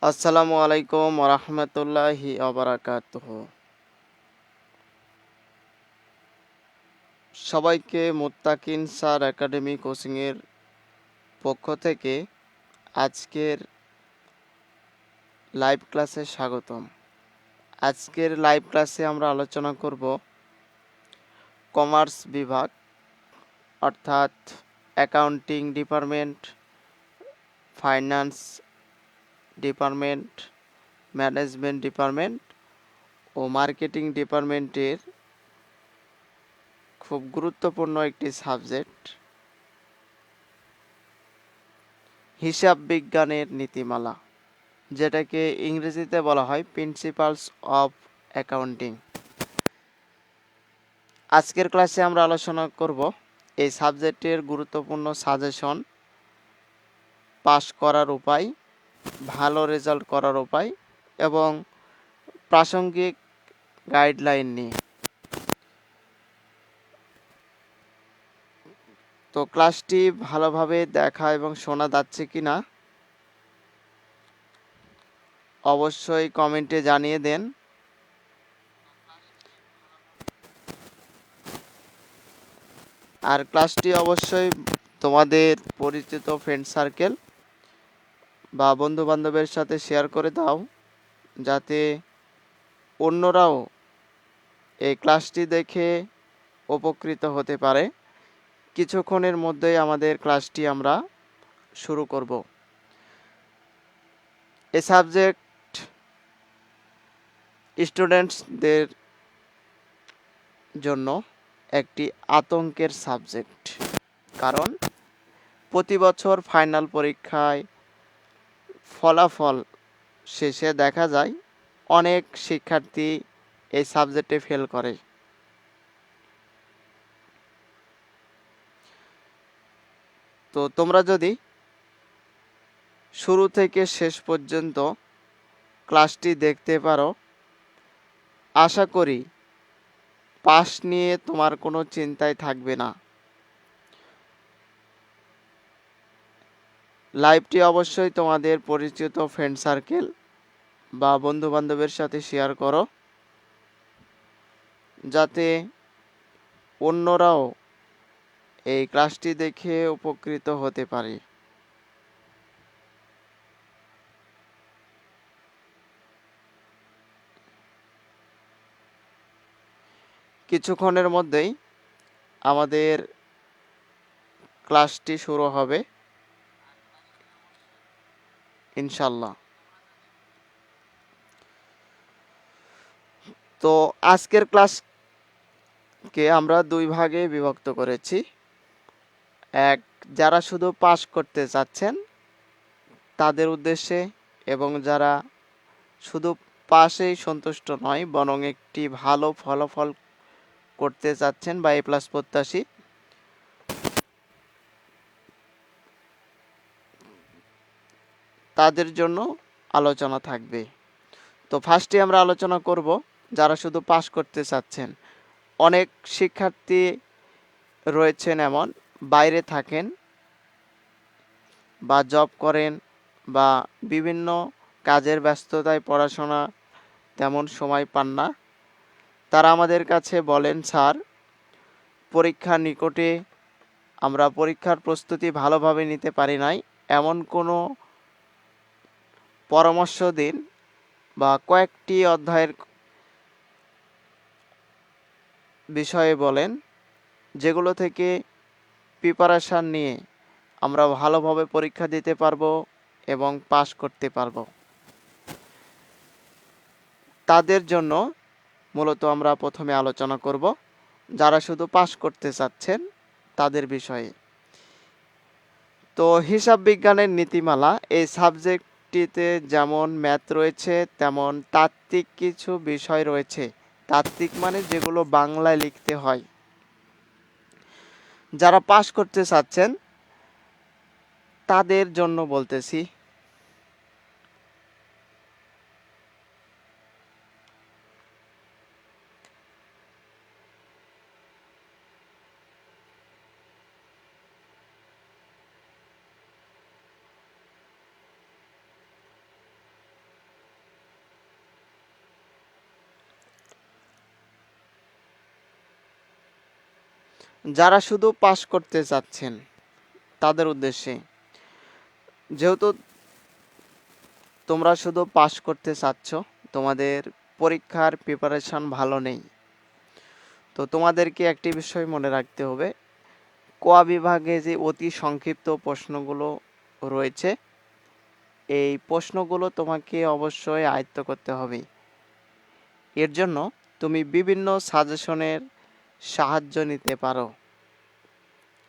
আসসালামু আলাইকুম ওরহমতুল্লাহি ওবারাকাতুহু। সবাইকে মুত্তাকিন স্যার একাডেমি কোচিংয়ের পক্ষ থেকে আজকের লাইভ ক্লাসে স্বাগতম। আজকের লাইভ ক্লাসে আমরা আলোচনা করব কমার্স বিভাগ অর্থাৎ accounting department, finance department, management department ও মার্কেটিং ডিপার্টমেন্টের খুব গুরুত্বপূর্ণ একটি সাবজেক্ট হিসাব বিজ্ঞানের নীতিমালা, যেটাকে ইংরেজিতে বলা হয় প্রিন্সিপালস অফ অ্যাকাউন্টিং। আজকের ক্লাসে আমরা আলোচনা করব এই সাবজেক্টের গুরুত্বপূর্ণ সাজেশন, পাস করার উপায়, ভালো রেজাল্ট করার উপায় এবং প্রাসঙ্গিক গাইডলাইন নিয়ে। তো ক্লাসটি ভালোভাবে দেখা এবং শোনা যাচ্ছে কিনা অবশ্যই কমেন্টে জানিয়ে দেন। আর ক্লাসটি অবশ্যই তোমাদের পরিচিত ফ্রেন্ড সার্কেল বা বন্ধু বান্ধবের সাথে শেয়ার করে দাও, যাতে অন্যরাও এই ক্লাসটি দেখে উপকৃত হতে পারে। কিছুক্ষণের মধ্যেই আমাদের ক্লাসটি আমরা শুরু করব। এই সাবজেক্ট স্টুডেন্টসদের জন্য একটি আতঙ্কের সাবজেক্ট, কারণ প্রতি বছর ফাইনাল পরীক্ষায় ফলাফল শেষে দেখা যায় অনেক শিক্ষার্থী এই সাবজেক্টে ফেল করে। তো তোমরা যদি শুরু থেকে শেষ পর্যন্ত ক্লাসটি দেখতে পারো, আশা করি পাস নিয়ে তোমার কোনো চিন্তাই থাকবে না। লাইভটি অবশ্যই তোমাদের পরিচিত ফ্রেন্ড সার্কেল বা বন্ধু বান্ধবের সাথে শেয়ার করো, যাতে অন্যরাও এই ক্লাসটি দেখে উপকৃত হতে পারে। কিছুক্ষণের মধ্যেই আমাদের ক্লাসটি শুরু হবে ইনশাল্লাহ। তো আজকের ক্লাসকে আমরা দুই ভাগে বিভক্ত করেছি। এক, যারা শুধু পাস করতে চাচ্ছেন তাদের উদ্দেশ্যে, এবং যারা শুধু পাশেই সন্তুষ্ট নয় বরং একটি ভালো ফলাফল করতে চাচ্ছেন বা A+ প্রত্যাশী, তাদের জন্য আলোচনা থাকবে। তো ফার্স্টে আমরা আলোচনা করব যারা শুধু পাস করতে চাচ্ছেন। অনেক শিক্ষার্থী রয়েছেন এমন, বাইরে থাকেন বা জব করেন বা বিভিন্ন কাজের ব্যস্ততায় পড়াশোনা তেমন সময় পান না। তারা আমাদের কাছে বলেন, স্যার পরীক্ষা নিকটে, আমরা পরীক্ষার প্রস্তুতি ভালোভাবে নিতে পারি নাই, এমন কোনো পরামর্শ দিন বা কয়েকটি অধ্যায়ের বিষয়ে বলেন যেগুলো থেকে প্রিপারেশান নিয়ে আমরা ভালোভাবে পরীক্ষা দিতে পারবো এবং পাস করতে পারবো। তাদের জন্য মূলত আমরা প্রথমে আলোচনা করব যারা শুধু পাস করতে চাচ্ছেন তাদের বিষয়ে। তো হিসাব বিজ্ঞানের নীতিমালা এই সাবজেক্টটিতে যেমন ম্যাথ রয়েছে, তেমন তাত্ত্বিক কিছু বিষয় রয়েছে। তাত্ত্বিক মানে যেগুলো বাংলায় লিখতে হয়। যারা পাস করতে চাচ্ছেন তাদের জন্য বলতেছি। যারা শুধু পাস করতে চাচ্ছেন তাদের উদ্দেশ্যে, যেহেতু তোমরা শুধু পাস করতে চাচ্ছ, তোমাদের পরীক্ষার প্রিপারেশন ভালো নেই, তো তোমাদেরকে একটি বিষয় মনে রাখতে হবে, ক বিভাগে যে অতি সংক্ষিপ্ত প্রশ্নগুলো রয়েছে, এই প্রশ্নগুলো তোমাকে অবশ্যই আয়ত্ত করতে হবে। এর জন্য তুমি বিভিন্ন সাজেশনের সাহায্য নিতে পারো।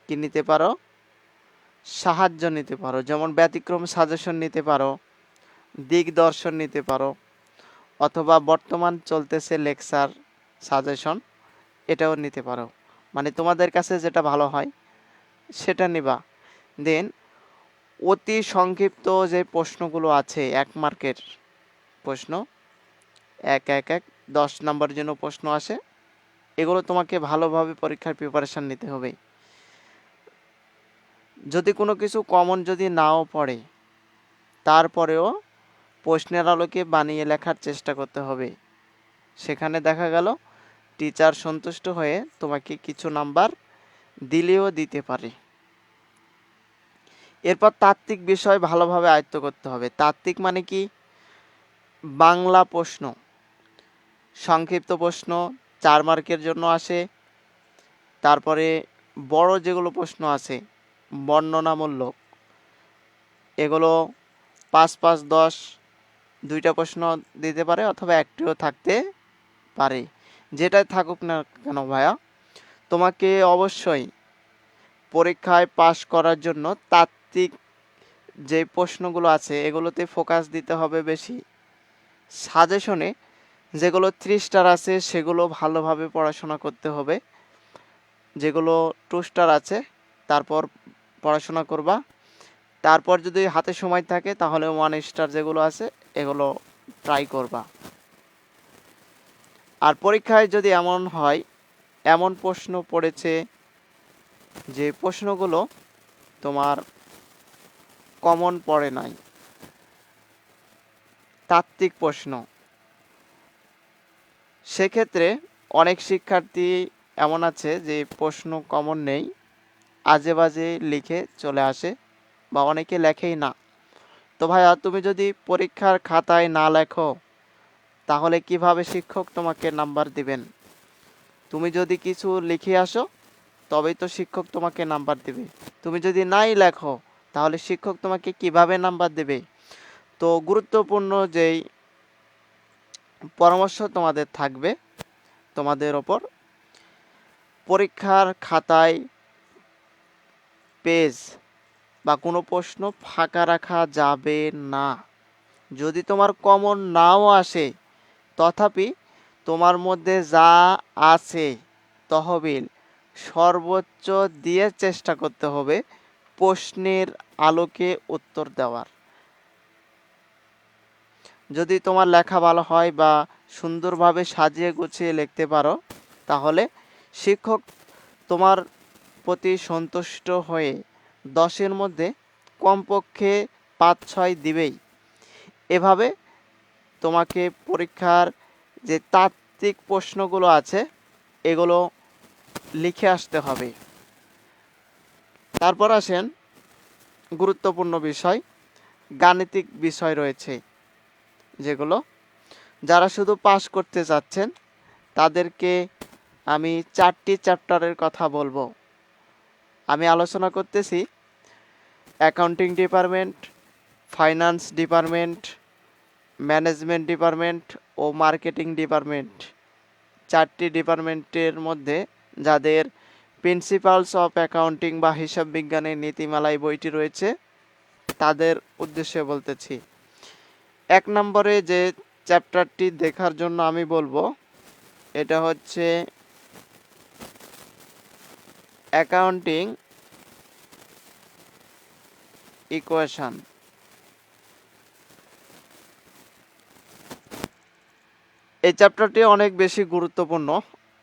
কি নিতে পারো? সাহায্য নিতে পারো। যেমন ব্যতিক্রম সাজেশন নিতে পারো, দিগদর্শন নিতে পারো, অথবা বর্তমান চলতেছে লেকচার সাজেশন, এটাও নিতে পারো। মানে তোমাদের কাছে যেটা ভালো হয় সেটা নিবা। দেন অতি সংক্ষিপ্ত যে প্রশ্নগুলো আছে 1 মার্কের প্রশ্ন, 10 নম্বরের জন্য প্রশ্ন আসে, এগুলো তোমাকে ভালোভাবে পরীক্ষার প্রিপারেশন নিতে হবে। যদি কোনো কিছু কমন যদি নাও পড়ে, তারপরেও প্রশ্নের আলোকে বানিয়ে লেখার চেষ্টা করতে হবে। সেখানে দেখা গেল টিচার সন্তুষ্ট হয়ে তোমাকে কিছু নাম্বার দিলেও দিতে পারে। এরপর তাত্ত্বিক বিষয় ভালোভাবে আয়ত্ত করতে হবে। তাত্ত্বিক মানে কি? বাংলা প্রশ্ন, সংক্ষিপ্ত প্রশ্ন 4 মার্কের জন্য আসে। তারপরে বড় যেগুলো প্রশ্ন আছে বর্ণনামূলক, এগুলো 5, 5, 10 2টা প্রশ্ন দিতে পারে, অথবা একটিও থাকতে পারে। যেটাই থাকুক না কেন ভাইয়া, তোমাকে অবশ্যই পরীক্ষায় পাস করার জন্য তাত্ত্বিক যে প্রশ্নগুলো আছে এগুলোতে ফোকাস দিতে হবে বেশি। সাজেশনে যেগুলো 3 স্টার আছে সেগুলো ভালোভাবে পড়াশোনা করতে হবে। যেগুলো 2 স্টার আছে তারপর পড়াশোনা করবা। তারপর যদি হাতে সময় থাকে তাহলে 1 স্টার যেগুলো আছে এগুলো ট্রাই করবা। আর পরীক্ষায় যদি এমন হয়, এমন প্রশ্ন পড়েছে যে প্রশ্নগুলো তোমার কমন পড়ে নাই, তাত্ত্বিক প্রশ্ন, সেক্ষেত্রে অনেক শিক্ষার্থী এমন আছে যে প্রশ্ন কমন নেই, আজে বাজে লিখে চলে আসে, বা অনেকে লেখেই না। তো ভাইয়া তুমি যদি পরীক্ষার খাতায় না লেখো তাহলে কিভাবে শিক্ষক তোমাকে নাম্বার দিবেন? তুমি যদি কিছু লিখে আসো তবেই তো শিক্ষক তোমাকে নাম্বার দেবে। তুমি যদি নাই লেখো তাহলে শিক্ষক তোমাকে কিভাবে নাম্বার দেবে? তো গুরুত্বপূর্ণ যেই পরামর্শ তোমাদের থাকবে তোমাদের ওপর, পরীক্ষার খাতায় পেজ বা কোনো প্রশ্ন ফাঁকা রাখা যাবে না। যদি তোমার কমন নাও আসে তথাপি তোমার মধ্যে যা আছে তহবিল সর্বোচ্চ দিয়ে চেষ্টা করতে হবে প্রশ্নের আলোকে উত্তর দেওয়ার। যদি তোমার লেখা ভালো হয় বা সুন্দরভাবে সাজিয়ে গুছিয়ে লিখতে পারো তাহলে শিক্ষক তোমার প্রতি সন্তুষ্ট হয়ে 10-এর মধ্যে কমপক্ষে 5-6 দিবেই। এভাবে তোমাকে পরীক্ষার যে তাত্ত্বিক প্রশ্নগুলো আছে এগুলো লিখে আসতে হবে। তারপর আসেন গুরুত্বপূর্ণ বিষয়, গাণিতিক বিষয় রয়েছে যেগুলো যারা শুধু পাস করতে চাচ্ছেন তাদেরকে আমি 4টি চ্যাপ্টারের কথা বলবো। আমি আলোচনা করতেছি accounting department, finance department, management department ও মার্কেটিং ডিপার্টমেন্ট। 4টি ডিপার্টমেন্টের মধ্যে যাদের প্রিন্সিপালস অফ অ্যাকাউন্টিং বা হিসাব বিজ্ঞানের নীতিমালায় বইটি রয়েছে তাদের উদ্দেশ্যে বলতেছি। 1 নম্বরে যে চ্যাপ্টারটি দেখার জন্য আমি বলবো এটা হচ্ছে অ্যাকাউন্টিং ইকুয়েশন। এই চ্যাপ্টারটি অনেক বেশি গুরুত্বপূর্ণ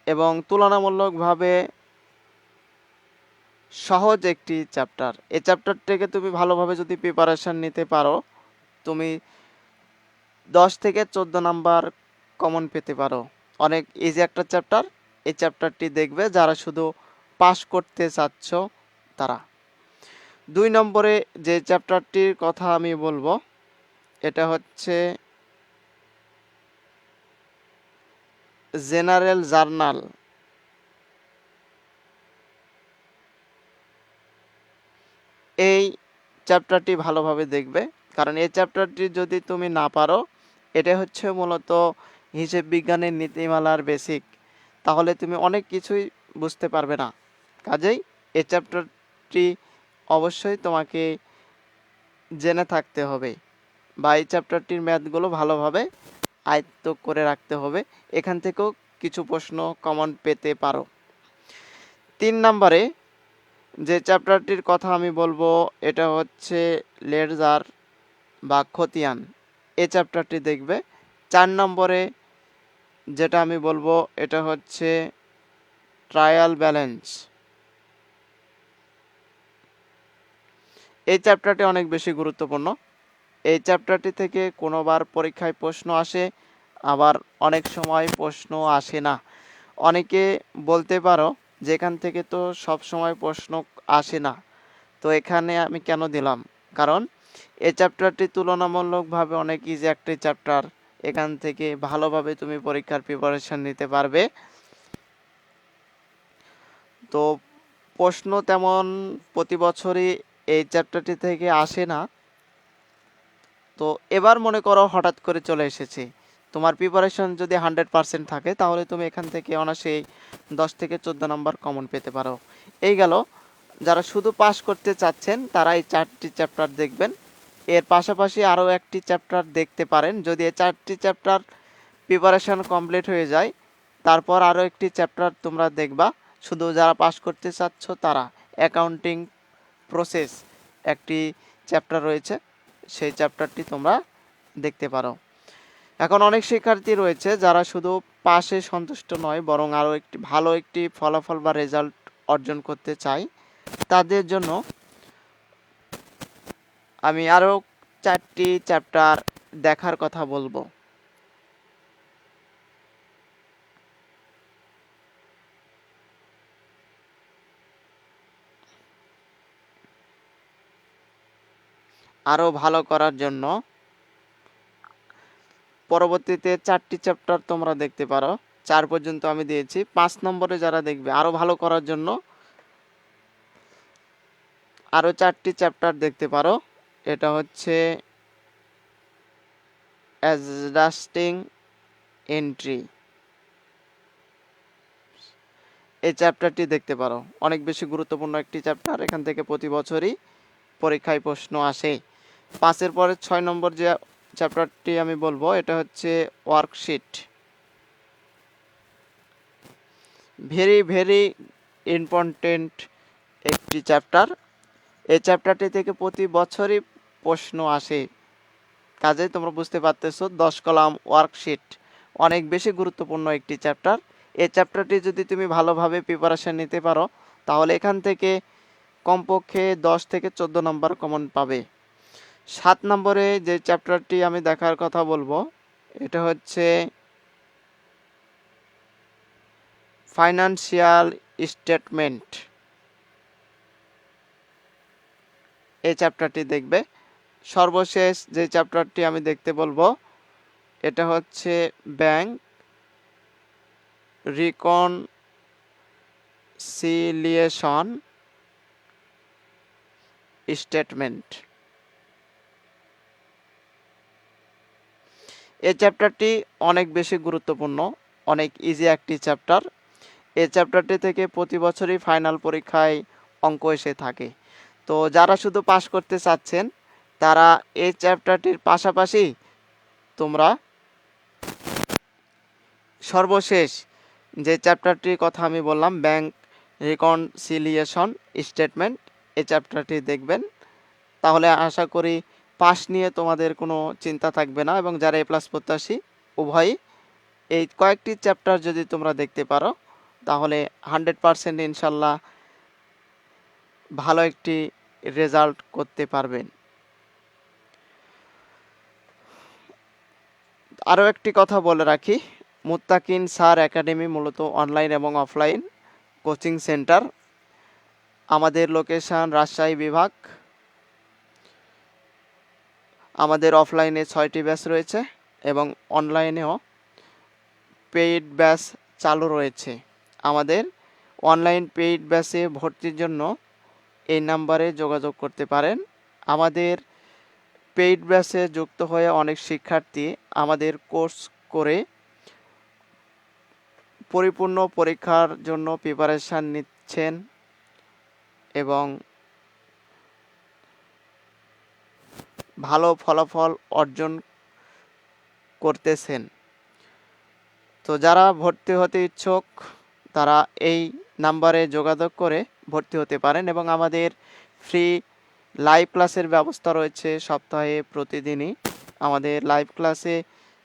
এবং তুলনামূলকভাবে সহজ একটি চ্যাপ্টার। এই চ্যাপ্টার থেকে তুমি ভালোভাবে যদি প্রিপারেশন নিতে পারো তুমি 10 থেকে 14 নাম্বার কমন পেতে পারো। অনেক ইজি একটা চ্যাপ্টার। এই চ্যাপ্টারটি দেখবে যারা শুধু পাস করতে চাচ্ছ তারা। 2 নম্বরে যে চ্যাপ্টারটির কথা আমি বলবো এটা হচ্ছে জেনারেল জার্নাল। এই চ্যাপ্টারটি ভালোভাবে দেখবে, কারণ এই চ্যাপ্টারটি যদি তুমি না পারো, এটা হচ্ছে মূলত হিসেব বিজ্ঞানের নীতিমালার বেসিক, তাহলে তুমি অনেক কিছুই বুঝতে পারবে না। কাজেই এই চ্যাপ্টারটি অবশ্যই তোমাকে জেনে থাকতে হবে, বা এই চ্যাপ্টারটির ম্যাথগুলো ভালোভাবে আয়ত্ত করে রাখতে হবে। এখান থেকেও কিছু প্রশ্ন কমন পেতে পারো। 3 নম্বরে যে চ্যাপ্টারটির কথা আমি বলবো এটা হচ্ছে লেডজার বা খতিয়ান। এই চ্যাপ্টারটি দেখবে। 4 নম্বরে যেটা আমি বলবো এটা হচ্ছে ট্রায়াল ব্যালেন্স। এই চ্যাপ্টারটি অনেক বেশি গুরুত্বপূর্ণ। এই চ্যাপ্টারটি থেকে কোনোবার পরীক্ষায় প্রশ্ন আসে, আবার অনেক সময় প্রশ্ন আসে না। অনেকে বলতে পারো যে এখান থেকে তো সব সময় প্রশ্ন আসে না, তো এখানে আমি কেন দিলাম? কারণ এই চ্যাপ্টারটি তুলনামূলকভাবে অনেক ইজি একটি চ্যাপ্টার। এখান থেকে ভালোভাবে তুমি পরীক্ষার প্রিপারেশন নিতে পারবে। তো প্রশ্ন তেমন প্রতি বছরই এই চ্যাপ্টারটি থেকে আসে না। তো এবার মনে করো হঠাৎ করে চলে এসেছে, তোমার প্রিপারেশন যদি 100% থাকে তাহলে তুমি এখান থেকে অনায়াসেই 10 থেকে 14 নম্বর কমন পেতে পারো। এই গেল যারা শুধু পাস করতে চাচ্ছেন তারা এই 4টি চ্যাপ্টার দেখবেন। এর পাশাপাশি আরও একটি চ্যাপ্টার দেখতে পারেন। যদি এই 4টি চ্যাপ্টার প্রিপারেশন কমপ্লিট হয়ে যায়, তারপর আরও একটি চ্যাপ্টার তোমরা দেখবা। শুধু যারা পাস করতে চাচ্ছ তারা অ্যাকাউন্টিং প্রসেস একটি চ্যাপ্টার রয়েছে, সেই চ্যাপ্টারটি তোমরা দেখতে পারো। এখন অনেক শিক্ষার্থী রয়েছে যারা শুধু পাশে সন্তুষ্ট নয়, বরং আরও একটি ভালো একটি ফলাফল বা রেজাল্ট অর্জন করতে চাই। তাদের জন্য আমি আরও 4টি চ্যাপ্টার দেখার কথা বলবো। আরও ভালো করার জন্য পরবর্তীতে 4টি চ্যাপ্টার তোমরা দেখতে পারো। 4 পর্যন্ত আমি দিয়েছি। 5 নম্বরে যারা দেখবে আরও ভালো করার জন্য আরও 4টি চ্যাপ্টার দেখতে পারো। এটা হচ্ছে অ্যাডজাস্টিং এন্ট্রি। এই চ্যাপ্টারটি দেখতে পারো, অনেক বেশি গুরুত্বপূর্ণ একটি চ্যাপ্টার। এখান থেকে প্রতি বছরই পরীক্ষায় প্রশ্ন আসে। 5-এর পরে 6 নম্বর যে চ্যাপ্টারটি আমি বলবো এটা হচ্ছে ওয়ার্কশিট। ভেরি ভেরি ইম্পর্টেন্ট একটি চ্যাপ্টার। এই চ্যাপ্টারটি থেকে প্রতি বছরই প্রশ্ন আসে। কাজেই তোমরা বুঝতে পারতেছো 10 কলাম ওয়ার্কশিট অনেক বেশি গুরুত্বপূর্ণ একটি চ্যাপ্টার। এই চ্যাপ্টারটি যদি তুমি ভালোভাবে প্রিপারেশন নিতে পারো তাহলে এখান থেকে কমপক্ষে 10 থেকে 14 নম্বর কমন পাবে। 7 নম্বরে যে চ্যাপ্টারটি আমি দেখার কথা বলবো এটা হচ্ছে ফাইনান্সিয়াল স্টেটমেন্ট। এই চ্যাপ্টারটি দেখবে। সর্বশেষ যে চ্যাপ্টারটি আমি দেখতে বলবো এটা হচ্ছে ব্যাংক রিকনসিলিয়েশন স্টেটমেন্ট। এই চ্যাপ্টারটি অনেক বেশি গুরুত্বপূর্ণ, অনেক ইজি একটি চ্যাপ্টার। এই চ্যাপ্টারটি থেকে প্রতি বছরই ফাইনাল পরীক্ষায় অঙ্ক এসে থাকে। তো যারা শুধু পাস করতে চাচ্ছেন তারা এই চ্যাপ্টারটির পাশাপাশি তোমরা সর্বশেষ যে চ্যাপ্টারটির কথা আমি বললাম ব্যাংক রিকনসিলিয়েশন স্টেটমেন্ট, এই চ্যাপ্টারটি দেখবেন। তাহলে আশা করি পাস নিয়ে তোমাদের কোনো চিন্তা থাকবে না, এবং যারা A+ প্রত্যাশী উভয়ই এই কয়েকটি চ্যাপ্টার যদি তোমরা দেখতে পারো তাহলে 100% ইনশাল্লাহ ভালো একটি রেজাল্ট করতে পারবেন। আরও একটি কথা বলে রাখি, মুত্তাকিন স্যার একাডেমি মূলত অনলাইন এবং অফলাইন কোচিং সেন্টার। আমাদের লোকেশন রাজশাহী বিভাগ। আমাদের অফলাইনে 6টি ব্যাচ রয়েছে এবং অনলাইনেও পেইড ব্যাচ চালু রয়েছে। আমাদের অনলাইন পেইড ব্যাচে ভর্তির জন্য এই নাম্বারে যোগাযোগ করতে পারেন। আমাদের পেইড ব্যাচে যুক্ত হয়ে অনেক শিক্ষার্থী আমাদের কোর্স করে পরিপূর্ণ পরীক্ষার জন্য প্রিপারেশান নিচ্ছেন এবং ভালো ফলাফল অর্জন করতেছেন। তো যারা ভর্তি হতে ইচ্ছুক তারা এই নাম্বারে যোগাযোগ করে ভর্তি হতে পারেন এবং আমাদের ফ্রি লাইভ ক্লাসের ব্যবস্থা রয়েছে সপ্তাহে প্রতিদিনই। আমাদের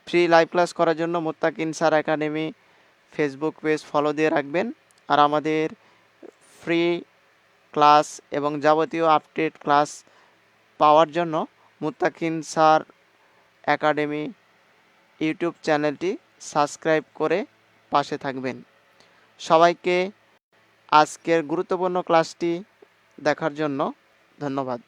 ফ্রি লাইভ ক্লাস করার জন্য মুত্তাকিন sir academy Facebook page follow দিয়ে রাখবেন। আর আমাদের ফ্রি ক্লাস এবং যাবতীয় আপডেট ক্লাস পাওয়ার জন্য মুত্তাকিন স্যার একাডেমি ইউটিউব চ্যানেলটি সাবস্ক্রাইব করে পাশে থাকবেন। সবাইকে আজকের গুরুত্বপূর্ণ ক্লাসটি দেখার জন্য ধন্যবাদ।